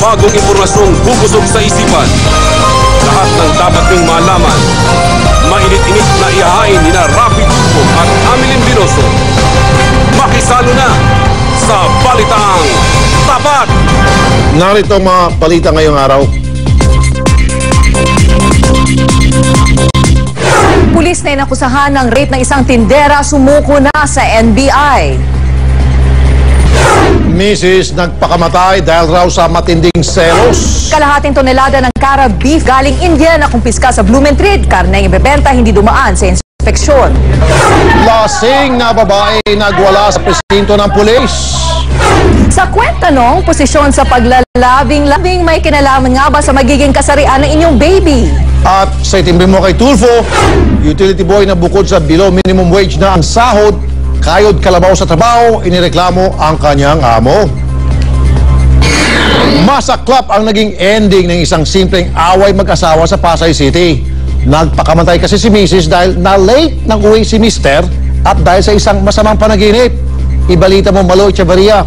bagong impormasyong bubusog sa isipan. Lahat ng dapat niyong malaman. Mainit-init na ihahain ni na Rafi Tulfo at Amilin Binoso. Makisalo na sa Balitang Tapat! Narito ang mga balita ngayong araw. Pulis na inakusahan ng rape ng isang tindera sumuko na sa NBI. Mrs. nagpakamatay dahil raw sa matinding selos. Kalahating tonelada ng Cara beef galing India na kumpiska sa Blumentritt. Karneng ibebenta hindi dumaan sa inspeksyon. Lasing na babae nagwala sa presinto ng pulis. Sa kwentanong, posisyon sa paglalabing-labing may kinalaman nga ba sa magiging kasarian ng inyong baby? At sa itimbre mo kay Tulfo, utility boy na bukod sa below minimum wage na ang sahod, kayod kalabaw sa trabaho, inireklamo ang kanyang amo. Masaklap ang naging ending ng isang simpleng away mag-asawa sa Pasay City. Nagpakamatay kasi si Mrs. dahil na-late nang uwi si Mr. at dahil sa isang masamang panaginip. Ibalita mo, Malo Echeverria.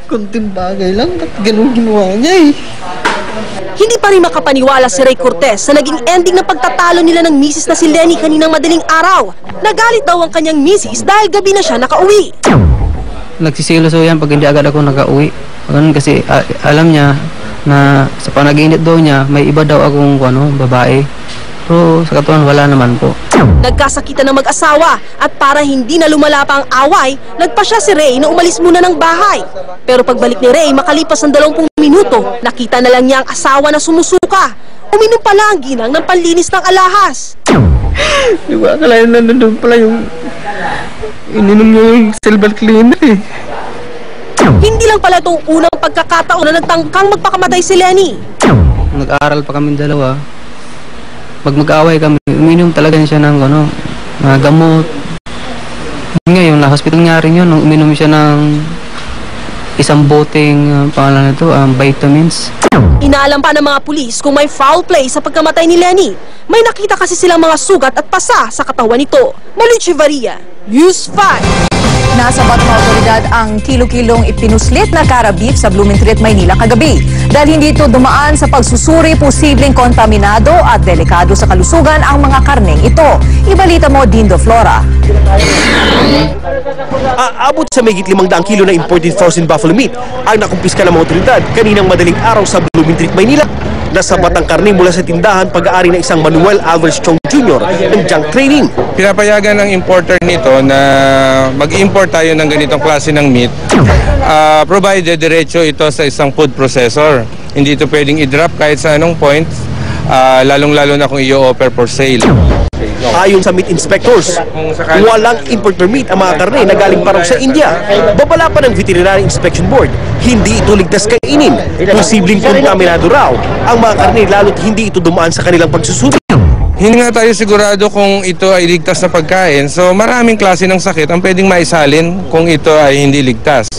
Kunting bagay lang, ba't ganun ginawa niya eh? Hindi pa rin makapaniwala si Ray Cortez sa naging ending ng pagtatalo nila ng misis na si Lenny kaninang madaling araw. Nagalit daw ang kanyang misis dahil gabi na siya nakauwi. Nagsisiloso yan pag hindi agad ako nakauwi. Ganun kasi alam niya na sa panaginip daw niya, may iba daw akong babae. Pero sa katuan wala naman po. Nagkasakitan ng mag-asawa at para hindi na lumala pa ang away, nagpasya si Ray na umalis muna ng bahay. Pero pagbalik ni Ray makalipas ng 20 minuto, nakita na lang niya ang asawa na sumusuka. Uminom pala ang ginang ng panlinis ng alahas. Di ba akalain na nandun pala yung ininom niya yung silver cleaner eh. Hindi lang pala itong unang pagkakataon na nagtangkang magpakamatay si Lenny. Nag-aaral pa kami dalawa. Pag mag-away kami, uminom talaga siya ng mga gamot. Ngayon, na-hospital nga rin yun, uminom siya ng isang boteng, pangalan nito, vitamins. Inaalam pa ng mga pulis kung may foul play sa pagkamatay ni Lenny. May nakita kasi silang mga sugat at pasa sa katawan nito. Malo Echeverria, News 5. Nasa batong otoridad ang kilo-kilong ipinuslit na Cara beef sa Blumentritt, Maynila kagabi. Dahil hindi ito dumaan sa pagsusuri, posibleng kontaminado at delikado sa kalusugan ang mga karneng ito. Ibalita mo, Dindo Flora. Aabot sa mahigit 500 kilo na imported frozen buffalo meat ang nakumpiska ng mga otoridad kaninang madaling araw sa Blumentritt, Maynila. Nasabat ang karne mula sa tindahan pag-aari ng isang Manuel Alvarez Chong Jr. ng junk trading. Pinapayagan ng importer nito na mag-import tayo ng ganitong klase ng meat provided diretso ito sa isang food processor. Hindi ito pwedeng i-drop kahit sa anong point, lalong-lalo na kung i-offer for sale. Ayon sa meat inspectors, walang import permit ang mga karne na galing pa raw sa India. Babala pa ng Veterinary Inspection Board, hindi ito ligtas kainin. Posibleng kontaminado raw ang mga karne lalo't hindi ito dumaan sa kanilang pagsusuri. Hindi nga tayo sigurado kung ito ay ligtas na pagkain. So maraming klase ng sakit ang pwedeng maisalin kung ito ay hindi ligtas.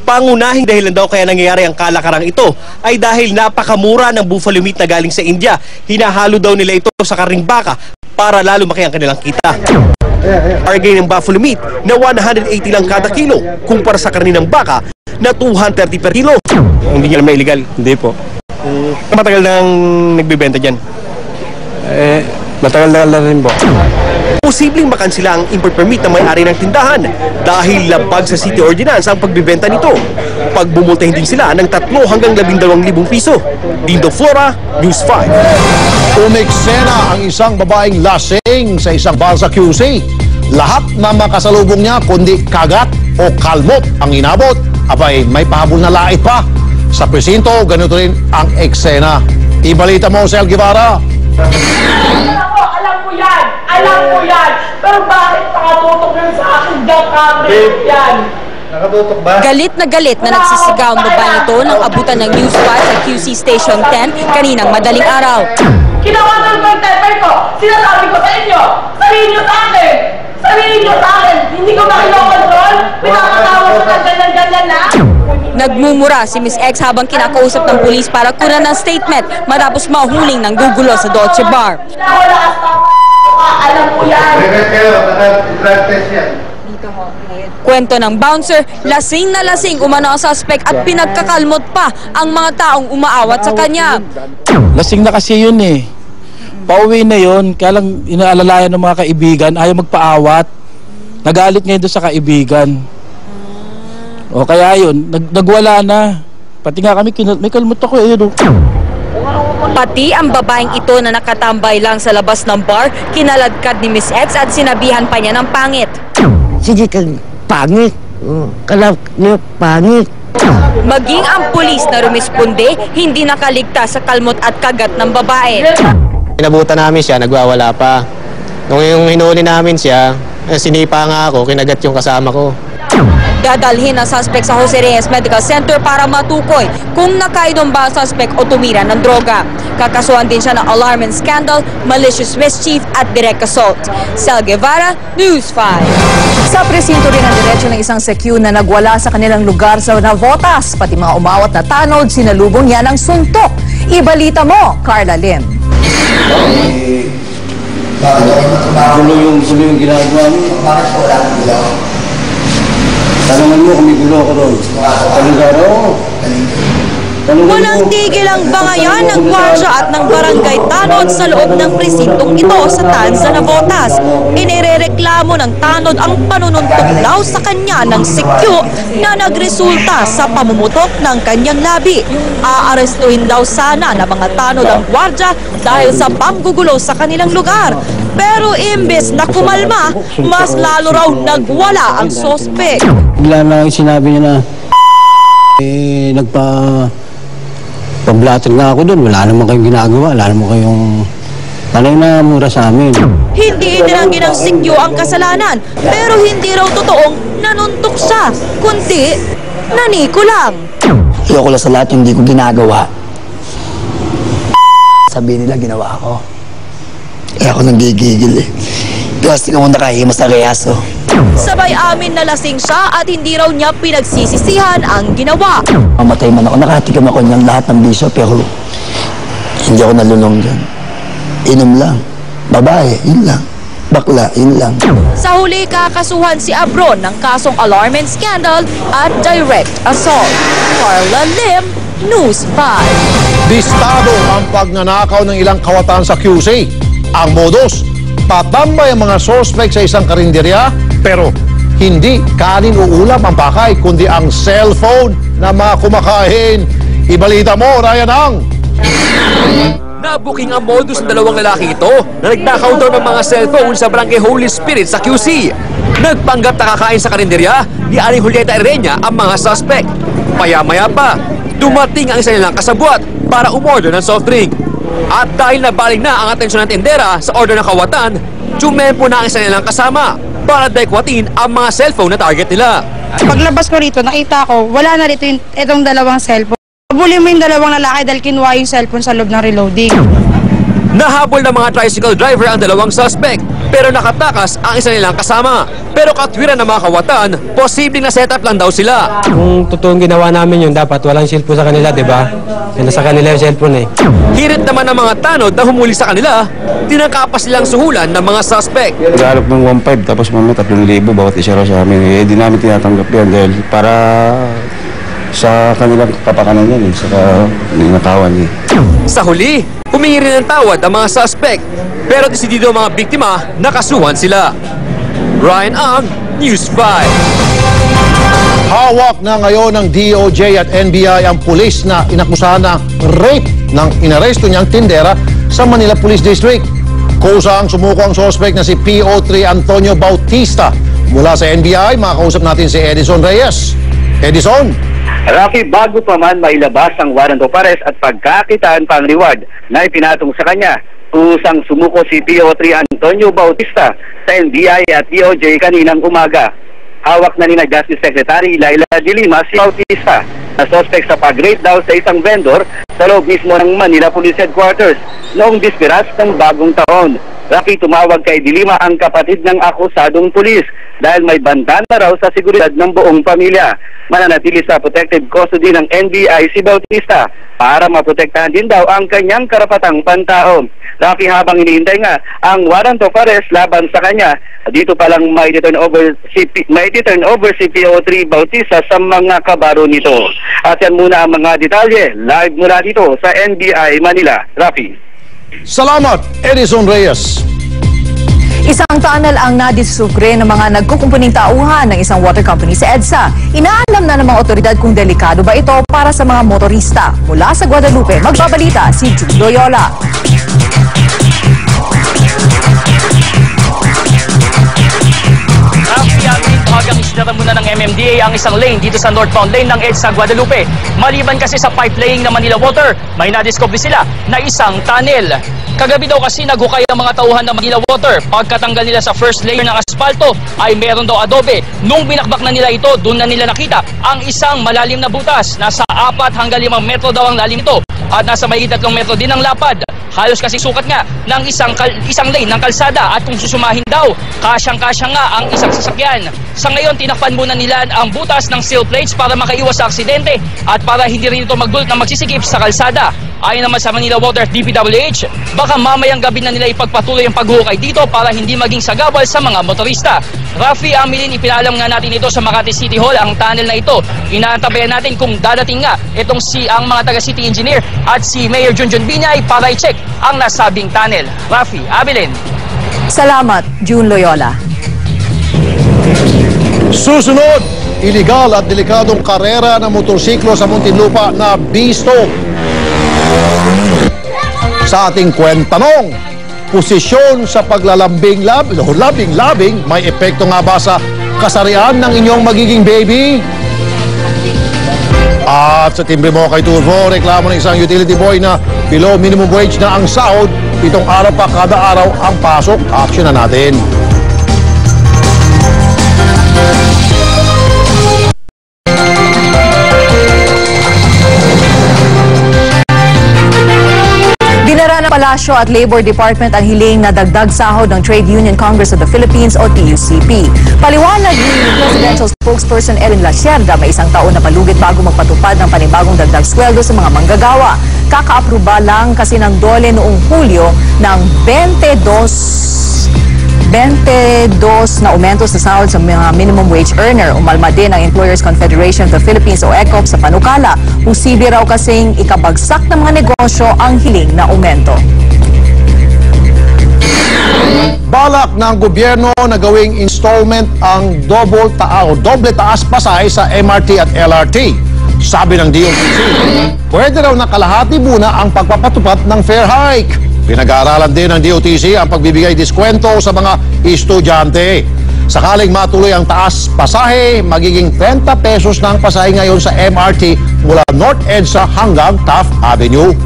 Pangunahing dahilan daw kaya nangyayari ang kalakarang ito ay dahil napakamura ng buffalo meat na galing sa India. Hinahalo daw nila ito sa karning baka para lalo maki ang kanilang kita. Argay ng buffalo meat na 180 lang kada kilo kumpara sa karne ng baka na 230 per kilo. Hindi nyo naman illegal? Hindi po. Matagal nang nagbibenta dyan? Matagal na rin po. Posibleng makansila ang import permit na may-ari ng tindahan dahil labag sa city ordinance ang pagbibenta nito. Pagbumultahin din sila ng 3 hanggang 12,000 piso. Dindo Flora, News 5. Umeksena ang isang babaeng lasing sa isang bar sa QC. Lahat na makasalubong niya kundi kagat o kalmot ang inabot. Abay, may pahabol na lait pa. Sa presinto, ganito rin ang eksena. Ibalita mo, Sel Guevara. Alam ko yan! Pero bakit nakatutok yun sa akin dyan camera yan? Nakatutok ba? Galit na nagsisigaw ang babae nito nang abutan ng news spot sa QC Station 10 kaninang madaling araw. Kinawagan ko yung temper ko! Sinasabi ko sa inyo! Sabihin nyo sa akin! Sabihin nyo sa akin! Hindi ko ba kinokontrol? Pinakatawa ko na ganyan na? Nagmumura si Miss X habang kinakausap ng pulis para kunan ng statement matapos mahuling ng gugulo sa Dolce Bar. Alam ko yan! Drug test yan. Kwento ng bouncer, lasing na lasing umano ang suspect at pinagkakalmot pa ang mga taong umaawat sa kanya. Lasing na kasi yun eh. Pauwi na yun, kaya lang inaalalayan ng mga kaibigan, ayaw magpaawat. Nagalit ngayon doon sa kaibigan. O kaya yun, nagwala na. Pati nga kami, may kalmot ako eh. Pati ang babaeng ito na nakatambay lang sa labas ng bar, kinaladkad ni Miss X at sinabihan pa niya ng pangit. Sige kang pangit. Kalap niyo pangit. Maging ang pulis na rumisponde, hindi nakaligtas sa kalmot at kagat ng babae. Inabutan namin siya, nagwawala pa. Nung yung hinuli namin siya, sinipa nga ako, kinagat yung kasama ko. Dadalhin ang suspect sa Jose Reyes Medical Center para matukoy kung nakainom ba ang suspect o tumira ng droga. Kakasuhan din siya ng alarm and scandal, malicious mischief at direct assault. Sel Guevara, News 5. Sa presinto rin ang diretsyo ng isang CQ na nagwala sa kanilang lugar sa Navotas. Pati mga umawat na tanod, sinalubong niya ng suntok. Ibalita mo, Carla Lim. Gulo yung ginagawa mo. Bakit ko wala ng gulo? Tanungan mo kung may gulo ako doon. Walang tigil ang bangayan ng gwardiya at ng barangay tanod sa loob ng presintong ito sa Tanza, Navotas. Inirereklamo ng tanod ang panununtog daw sa kanya ng sikyo na nagresulta sa pamumutok ng kanyang labi. Aarestuhin daw sana ng mga tanod ang gwardiya dahil sa panggugulo sa kanilang lugar. Pero imbes na kumalma, mas lalo raw nagwala ang sospek. Bigla na sinabi niya na pablatter nga ako doon, wala naman kayong ginagawa, wala naman kayong panay na mura sa amin. Hindi itinanggi ng sikyo ang kasalanan, pero hindi raw totoong nanuntok siya, kundi naniko lang. Ayoko lang sa lahat yung hindi ko ginagawa. Sabihin nila ginawa ko. Kaya ako nanggigigil eh. Kasi kung nakahimas na reyaso. Sabay amin na lasing siya at hindi raw niya pinagsisisihan ang ginawa. Mamatay man ako, nakatikim ako niyang lahat ng bisyo pero hindi ako nalulong dyan. Inom lang. Babae, yun lang. Bakla, yun lang. Sa huli, kakasuhan si Abron ng kasong alarm and scandal at direct assault. Carla Lim, News 5. Distado ang pagnanakaw ng ilang kawatan sa QC. Ang modus, patambay ang mga suspect sa isang karinderya, pero hindi kanin o ulam ang pakay, kundi ang cellphone na mga kumakain. Ibalita mo, Ryan Ang. Nabuking ang modus ng dalawang lalaki ito na nagnakaw daw ng mga cellphone sa Barangay Holy Spirit sa QC. Nagpanggap na kakain sa karinderya ni Aling Julieta Irenia ang mga suspect. Maya-maya pa, dumating ang isa nilang kasabwat para umorder ng soft drink. At dahil nabaling na ang atensyon ng tindera sa order ng kawatan, tumempo na ang isa nilang kasama para daikwatin ang mga cellphone na target nila. Paglabas ko rito, nakita ko, wala na rito itong dalawang cellphone. Habulin mo yung dalawang lalaki dahil kinuha yung cellphone sa loob ng reloading. Nahabol ng mga tricycle driver ang dalawang suspect, pero nakatakas ang isa nilang kasama. Pero katwiran ng mga kawatan, posibleng na setup lang daw sila. Kung totoong ginawa namin yun, dapat walang cellphone sa kanila, di ba? Nasa kanila yung cellphone eh. Hirit naman ng mga tanod na humuli sa kanila, tinangkapas silang suhulan ng mga suspect. Nagharap ng 1.5 tapos mamaya 3,000 bawat isa raw sa amin. Eh, di namin tinatanggap yan dahil para sa kanilang kapakanan yan eh, sa ninakawan eh. Sa huli, humingi rin ng tawad ang mga suspect, pero desidido ang mga biktima, nakasuhan sila. Ryan Ang, News 5. Hawak na ngayon ng DOJ at NBI ang pulis na inakusahan na rape ng inaresto niyang tindera sa Manila Police District. Kusang sumuko ang suspect na si PO3 Antonio Bautista. Mula sa NBI, makakausap natin si Edison Reyes. Edison? Rocky, bago pa man mailabas ang warrant of arrest at pagkakitaan pang reward na ipinatong sa kanya, kusang sumuko si PO3 Antonio Bautista sa NBI at DOJ kaninang umaga. Hawak na ni Justice Secretary Laila de Lima si Bautista na suspect sa pag-rape daw sa isang vendor sa loob mismo ng Manila Police Headquarters noong bisperas ng bagong taon. Rafi, tumawag kay Dilima ang kapatid ng akusadong pulis dahil may banta na raw sa seguridad ng buong pamilya. Mananatili sa protective custody ng NBI si Bautista para maprotektahan din daw ang kanyang karapatang pantao. Rafi, habang hinihintay nga ang warrant of arrest laban sa kanya, dito palang may turn over si PO3 Bautista sa mga kabaro nito. At yan muna ang mga detalye live mula dito sa NBI Manila. Rafi. Salamat, Edison Reyes. Isang tunnel ang nadisukre ng mga nagkukumpuning tauhan ng isang water company sa EDSA. Inaalam na ng mga otoridad kung delikado ba ito para sa mga motorista. Mula sa Guadalupe, magbabalita si June Loyola. Hanggang isinara muna ng MMDA ang isang lane dito sa northbound lane ng EDSA Guadalupe. Maliban kasi sa pipe laying ng Manila Water, may nadiscover sila na isang tunnel. Kagabi daw kasi naghukay ang mga tauhan ng Manila Water. Pagkatanggal nila sa first layer ng asfalto ay meron daw adobe. Nung binakbak na nila ito, doon na nila nakita ang isang malalim na butas. Nasa 4 hanggang 5 metro daw ang lalim ito at nasa may 3 metro din ang lapad. Halos kasi sukat nga ng isang lane ng kalsada at kung susumahin daw, kasyang-kasya nga ang isang sasakyan. Sa ngayon, tinakpan muna nila ang butas ng steel plates para makaiwas sa aksidente at para hindi rin ito magdulot na magsisikip sa kalsada. Ayon naman sa Manila Water DPWH, baka mamayang gabi na nila ipagpatuloy ang paghukay dito para hindi maging sagabal sa mga motorista. Rafi Amilin, ipinalam nga natin ito sa Makati City Hall ang tunnel na ito. Inaantabayan natin kung dadating nga itong ang mga taga-city engineer at si Mayor Junjun Binay para i-check ang nasabing tunnel. Rafi Amilin. Salamat, June Loyola. Susunod, iligal at delikadong karera ng motorsiklo sa Muntinlupa na bisto. Sa ating kwentanong, posisyon sa paglalambing-labing, may epekto nga ba sa kasarian ng inyong magiging baby? At sa timbre mo kay Turbo, reklamo ng isang utility boy na below minimum wage na ang sahod, 7 araw pa kada araw ang pasok. Action na natin. Dinara ng Palasyo at Labor Department ang hiling na dagdag sahod ng Trade Union Congress of the Philippines o TUCP. Paliwanag ni Presidential Spokesperson Erin Lacierda, may isang taon na palugit bago magpatupad ng panibagong dagdag sweldo sa mga manggagawa. Kaka-aproba lang kasi ng DOLE noong Hulyo ng 22 na aumento sa sahod sa mga minimum wage earner. Umalma din ang Employers Confederation of the Philippines o ECOP sa panukala. Posible raw kasing ikabagsak ng mga negosyo ang hiling na aumento. Balak ng gobyerno na gawing installment ang doble taas pasay sa MRT at LRT. Sabi ng DOTC, pwede raw na kalahati muna ang pagpapatupad ng fare hike. Pinag-aaralan din ng DOTC ang pagbibigay diskwento sa mga estudyante. Sakaling matuloy ang taas pasahe, magiging 30 pesos na ang pasahe ngayon sa MRT mula North EDSA hanggang Taft Avenue.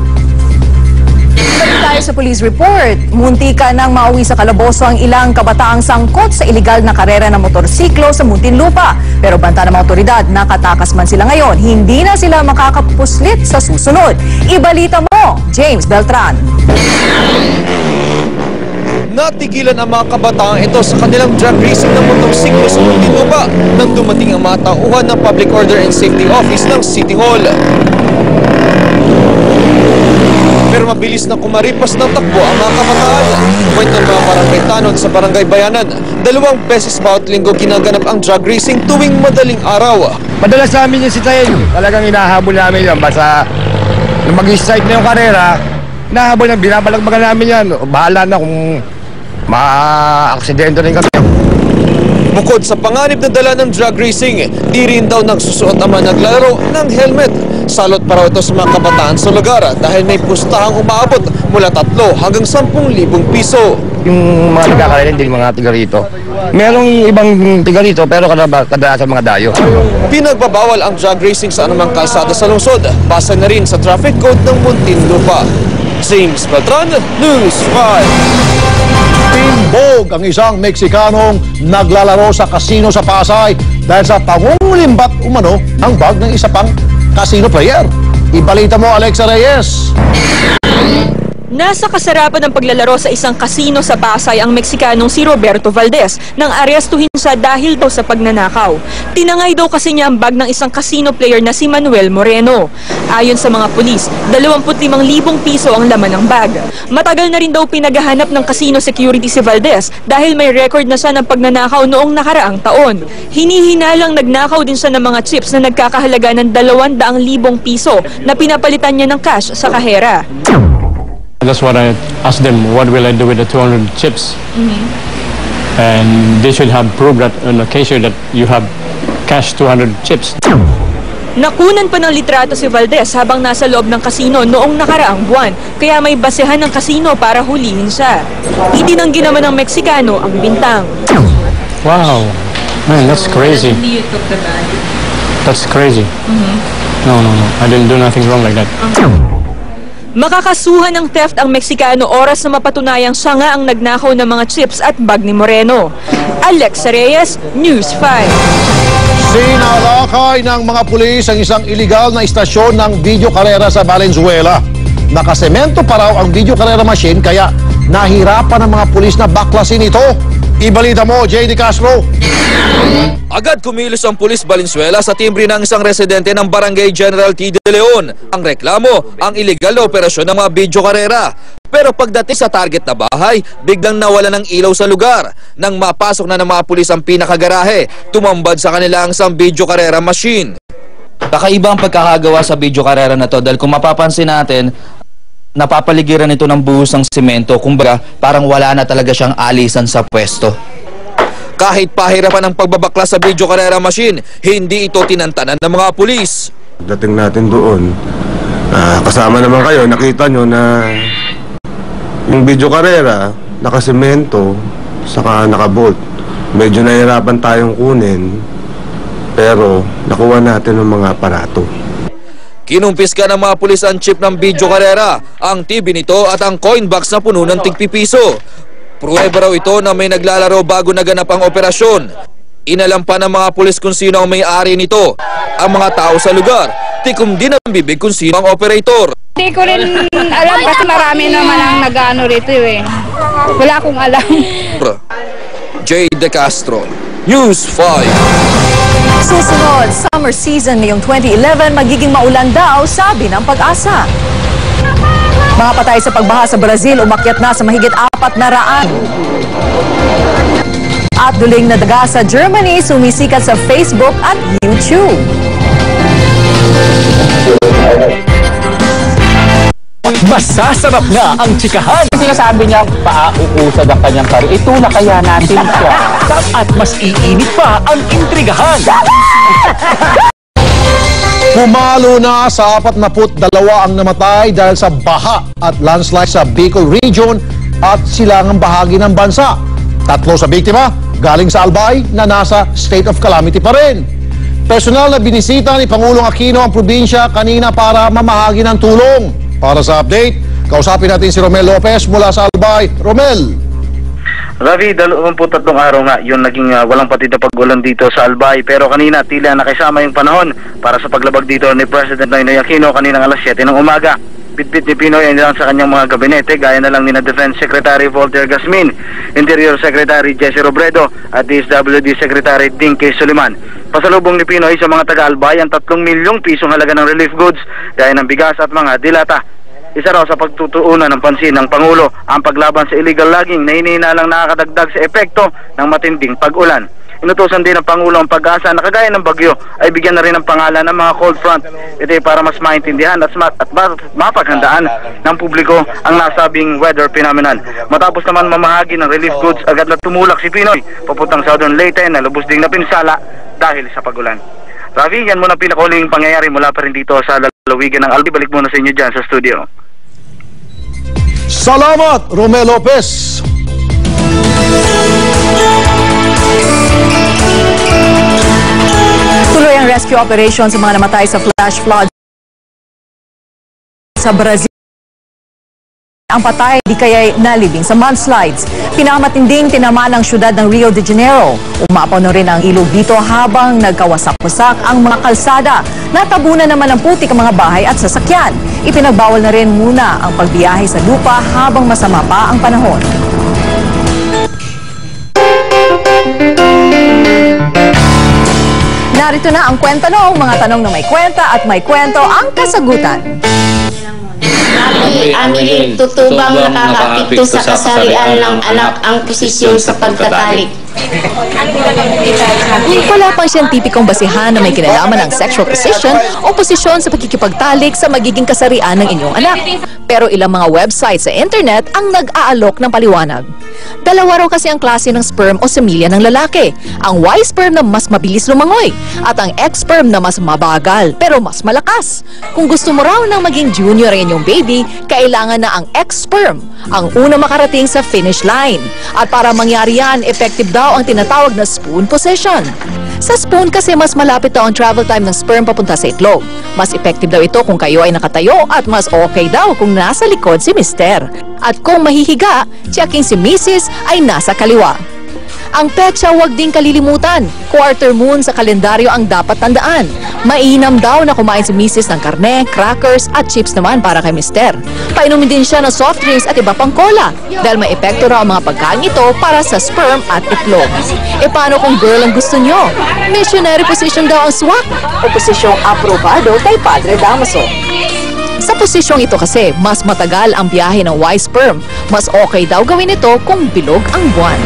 Balik tayo sa police report. Muntika nang mauwi sa kalaboso ang ilang kabataang sangkot sa iligal na karera ng motorsiklo sa Muntinlupa. Pero banta ng mga otoridad, nakatakas man sila ngayon, hindi na sila makakapuslit sa susunod. Ibalita mo, James Beltran. Natigilan ang mga kabataang ito sa kanilang drag racing ng motorsiklo sa Muntinlupa nang dumating ang mga tauhan ng Public Order and Safety Office ng City Hall. Pero mabilis na kumaripas ng takbo ang mga kabataan. Kwento ng mga barangay tanod sa Barangay Bayanan, 2 beses bawat linggo ginaganap ang drag racing tuwing madaling araw. Madalas namin yung sitayin, talagang inahabol namin yan. Basta nung mag-start na yung karera, inahabol na, binabalagbagan namin yan. Bahala na kung ma-aksidente rin kami. Bukod sa panganib na dala ng drag racing, di rin daw nagsusuot ang mga naglalaro ng helmet. Salot pa raw ito sa mga kabataan sa lugar dahil may pustahang umaabot mula 3 hanggang 10,000 piso. Yung mga nagkakarera, hindi mga tiga rito. Merong ibang tiga rito pero kadalasan mga dayo. Pinagbabawal ang drag racing sa anumang kalsada sa lungsod. Base na rin sa traffic code ng Muntinlupa. James Beltran, News 5. Timbog ang isang Meksikanong naglalaro sa kasino sa Pasay dahil sa pangungulimbat umano ang bag ng isa pang casino player. Ibalita mo, Alexa Reyes. Nasa kasarapan ng paglalaro sa isang kasino sa Pasay ang Meksikanong si Roberto Valdez nang arestuhin siya dahil daw sa pagnanakaw. Tinangay daw kasi niya ang bag ng isang casino player na si Manuel Moreno. Ayon sa mga pulis, 25,000 piso ang laman ng bag. Matagal na rin daw pinaghahanap ng casino security si Valdez dahil may record na siya ng pagnanakaw noong nakaraang taon. Hinihinalang nagnakaw din siya ng mga chips na nagkakahalaga ng 200,000 piso na pinapalitan niya ng cash sa kahera. That's what I asked them, what will I do with the 200 chips? And they should have proved that on occasion that you have cash 200 chips. Nakunan pa ng litrato si Valdez habang nasa loob ng kasino noong nakaraang buwan, kaya may basehan ng kasino para hulihin siya. Itinanggi naman ng Meksikano ang bintang. Wow, man, that's crazy. You took the bag? That's crazy. No, I didn't do nothing wrong like that. Makakasuhan ng theft ang Meksikano oras na mapatunayang siya nga ang nagnakaw ng mga chips at bag ni Moreno. Alex Reyes, News 5. Sinalakay ng mga pulis ang isang iligal na istasyon ng video karera sa Valenzuela. Nakasemento pa raw ang video karera machine kaya nahirapan ng mga pulis na baklasin ito. Ibalita mo, J.D. Castro. Agad kumilos ang pulis Valenzuela sa timbre ng isang residente ng Barangay General T. De Leon. Ang reklamo, ang iligal na operasyon ng mga video karera. Pero pagdating sa target na bahay, biglang nawala ng ilaw sa lugar. Nang mapasok na ng mga pulis ang pinakagarahe, tumambad sa kanila ang isang video karera machine. Kakaiba ang pagkakagawa sa video karera na to dahil kung mapapansin natin, napapaligiran ito ng buhos ng simento. Kumbaga, parang wala na talaga siyang alisan sa pwesto. Kahit pahirapan ang pagbabakla sa video karera machine, hindi ito tinantanan ng mga pulis. Dating natin doon, kasama naman kayo, nakita nyo na yung video karera, nakasemento, saka nakabolt. Medyo nahirapan tayong kunin, pero nakuha natin ng mga aparato. Kinumpiska ng mga pulis ang chip ng video karera, ang TV nito at ang coin box na puno ng tigpipiso. Pruweba raw ito na may naglalaro bago naganap ang operasyon. Inalam pa ng mga pulis kung sino ang may-ari nito. Ang mga tao sa lugar, tikom din ang bibig kung sino ang operator. Hindi ko rin alam kasi marami naman ang nag-ano rito eh. Wala akong alam. J. De Castro, News 5. Susunod, summer season ngayong 2011, magiging maulan daw, sabi ng Pag-asa. Mga patay sa pagbaha sa Brazil, umakyat na sa mahigit 400. At duling na daga sa Germany, sumisikat sa Facebook at YouTube. Masasarap na ang tsikahan. Sinasabi niya, paauusad ang kanyang kari. Ito na kaya natin siya. At mas iinit pa ang intrigahan. Pumalo na sa 42 ang namatay dahil sa baha at landslide sa Bicol Region at silangang bahagi ng bansa. 3 sa biktima, galing sa Albay na nasa state of calamity pa rin. Personal na binisita ni Pangulong Aquino ang probinsya kanina para mamahagi ng tulong. Para sa update, kausapin natin si Romel Lopez mula sa Albay. Romel! Ravi, 23 araw nga yung naging walang patid na pag-ulan dito sa Albay, pero kanina tila nakisama yung panahon para sa paglabag dito ni President Noynoy Aquino kaninang alas 7 ng umaga. Bitbit ni Pinoy ay nilang sa kanyang mga gabinete gaya na lang ni Defense Secretary Voltaire Gasmin, Interior Secretary Jesse Robredo at DSWD Secretary Dinky Suliman. Pasalubong ni Pinoy sa mga taga-Albay ang 3 milyong pisong halaga ng relief goods gaya ng bigas at mga dilata. Isa raw sa pagtutuunan ng pansin ng Pangulo ang paglaban sa illegal logging na hinihinalang nakakadagdag sa epekto ng matinding pag-ulan. Inutusan din ng Pangulo ang Pag-asa na kagaya ng bagyo ay bigyan na rin ng pangalan ng mga cold front. Ito ay para mas maintindihan at mapaghandaan ng publiko ang nasabing weather phenomenon. Matapos naman mamahagi ng relief goods, agad na tumulak si Pinoy papuntang Southern Leyte na lubos ding napinsala dahil sa pag-ulan. Ravi, yan muna pinakauling pangyayari mula pa rin dito sa lalawigan ng Albi. Balik muna sa inyo dyan sa studio. Salamat, Romel Lopez! Tuloy ang rescue operation sa mga namatay sa flash flood sa Brazil. ang patay di kaya nalibing sa mudslides. Pinakamatinding tinamaan ang syudad ng Rio de Janeiro. Umapaw na rin ang ilog dito habang nagkawasak-wasak ang mga kalsada. Natabunan naman ng putik ang mga bahay at sasakyan. Ipinagbawal na rin muna ang pagbiyahe sa lupa habang masama pa ang panahon. Narito na ang kwenta-nong, mga tanong na may kwenta at may kwento ang kasagutan. Amilin, tutubang nakakaapekto sa kasarian ng anak ang posisyon sa pagtatalik. Wala pang siyentipikong basihan na may kinalaman ng sexual position o posisyon sa pagkikipagtalik sa magiging kasarian ng inyong anak. Pero ilang mga website sa internet ang nag-aalok ng paliwanag. Dalawa raw kasi ang klase ng sperm o semilya ng lalaki. Ang Y sperm na mas mabilis lumangoy at ang X sperm na mas mabagal pero mas malakas. Kung gusto mo raw nang maging junior ang inyong baby, kailangan na ang X sperm ang una makarating sa finish line. At para mangyari yan, effective daw ang tinatawag na spoon position. Sa spoon kasi mas malapit daw ang travel time ng sperm papunta sa itlog. Mas effective daw ito kung kayo ay nakatayo at mas okay daw kung nasa likod si Mister. At kung mahihiga, checking si Mrs. ay nasa kaliwa. Ang petsa huwag ding kalilimutan. Quarter moon sa kalendaryo ang dapat tandaan. Mainam daw na kumain si Mrs. ng karne, crackers at chips naman para kay Mister. Painumin din siya ng soft drinks at iba pang cola dahil may epekto raw ang mga pagkain ito para sa sperm at itlog. E paano kung girl ang gusto nyo? Missionary position daw ang swak o posisyong aprobado kay Padre Damaso. Sa posisyong ito kasi, mas matagal ang biyahe ng Y sperm. Mas okay daw gawin ito kung bilog ang buwan.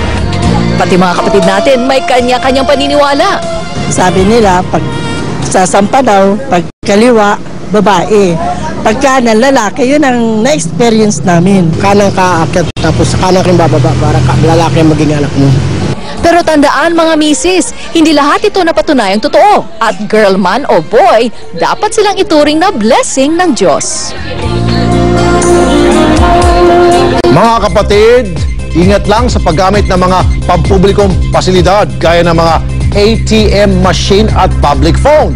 Pati mga kapatid natin may kanya-kanyang paniniwala. Sabi nila, pag sasampa daw, pag kaliwa, babae. Pag kanan, lalaki, yun ang na-experience namin. Kanang kaakyat, tapos kanang rin bababa para lalaki ang maging anak mo. Pero tandaan mga misis, hindi lahat ito napatunayang totoo. At girl man o boy, dapat silang ituring na blessing ng Diyos. Mga kapatid, ingat lang sa paggamit ng mga pampublikong pasilidad gaya ng mga ATM machine at public phone.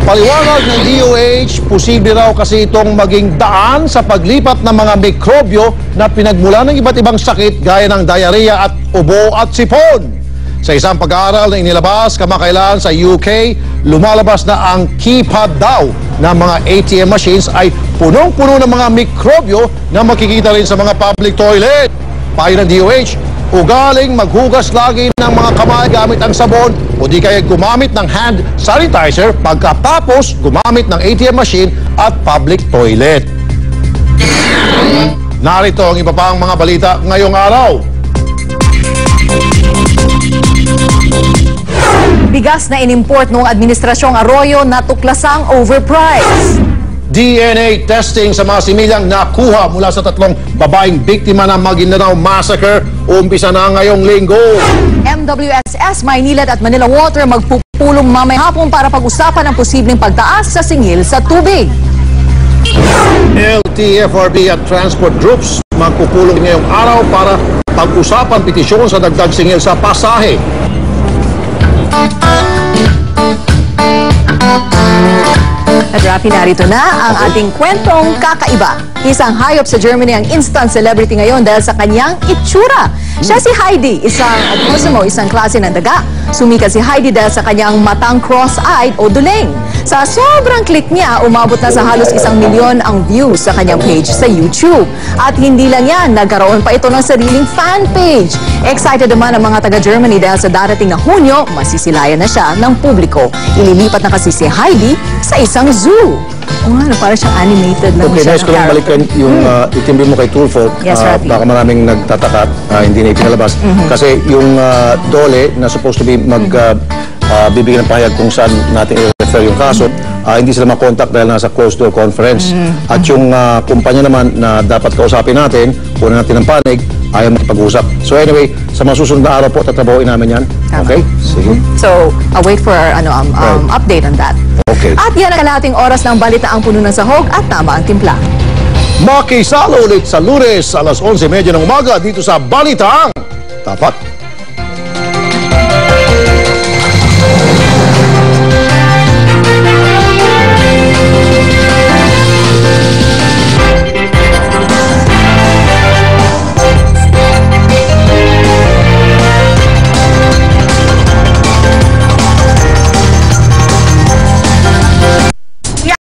Paliwanag ng DOH, posible raw kasi itong maging daan sa paglipat ng mga mikrobyo na pinagmula ng iba't ibang sakit gaya ng diarrhea at ubo at sipon. Sa isang pag-aaral na inilabas kamakailan sa UK, lumalabas na ang keypad daw ng mga ATM machines ay punong-puno ng mga mikrobyo na makikita rin sa mga public toilet. Payo ng DOH, ugaling maghugas lagi ng mga kamay gamit ang sabon o di kaya gumamit ng hand sanitizer pagkatapos gumamit ng ATM machine at public toilet. Narito ang iba pang mga balita ngayong araw. Bigas na inimport noong Administrasyong Arroyo natuklasang overpriced. DNA testing sa mga similyang nakuha mula sa 3 babaeng biktima ng Maguindanao Massacre umpisa na ngayong linggo. MWSS, Maynilad at Manila Water magpupulong mamayang hapon para pag-usapan ang posibleng pagtaas sa singil sa tubig. LTFRB at transport groups magpupulong ngayong araw para pag-usapan petisyon sa dagdag singil sa pasahe. At Rafi, narito na ang ating kwentong kakaiba. Isang hayop sa Germany ang instant celebrity ngayon dahil sa kanyang itsura. Siya si Heidi, isang klase ng daga. Sumikat si Heidi dahil sa kanyang matang cross-eyed o duling. Sa sobrang click niya, umabot na sa halos 1 milyon ang views sa kanyang page sa YouTube. At hindi lang yan, nagkaroon pa ito ng sariling fan page. Excited naman ang mga taga-Germany dahil sa darating na Hunyo, masisilayan na siya ng publiko. Ililipat na kasi si Heidi sa isang zoo. O nga, parang siyang animated na okay, nice ko lang balikan yung itimbi mo kay Tulfo. Yes, baka maraming nagtataka, hindi na ipinalabas. Kasi yung Dole na supposed to be bibigyan ng pahayag kung saan natin i-refer yung kaso, hindi sila makontak dahil nasa closed door conference. At yung kumpanya naman na dapat kausapin natin, kunin natin ng panig, ayaw makipag-usap. So anyway, sa masusunod na araw po, tatrabahoin namin yan. Okay? Sige. So, I'll wait for update on that. Okay. At yan ang kalahating oras ng balita ang puno ng sahog at tama ang timpla. Makisalo ulit sa Lunes, alas 11:30 ng umaga dito sa Balitaang Tapat.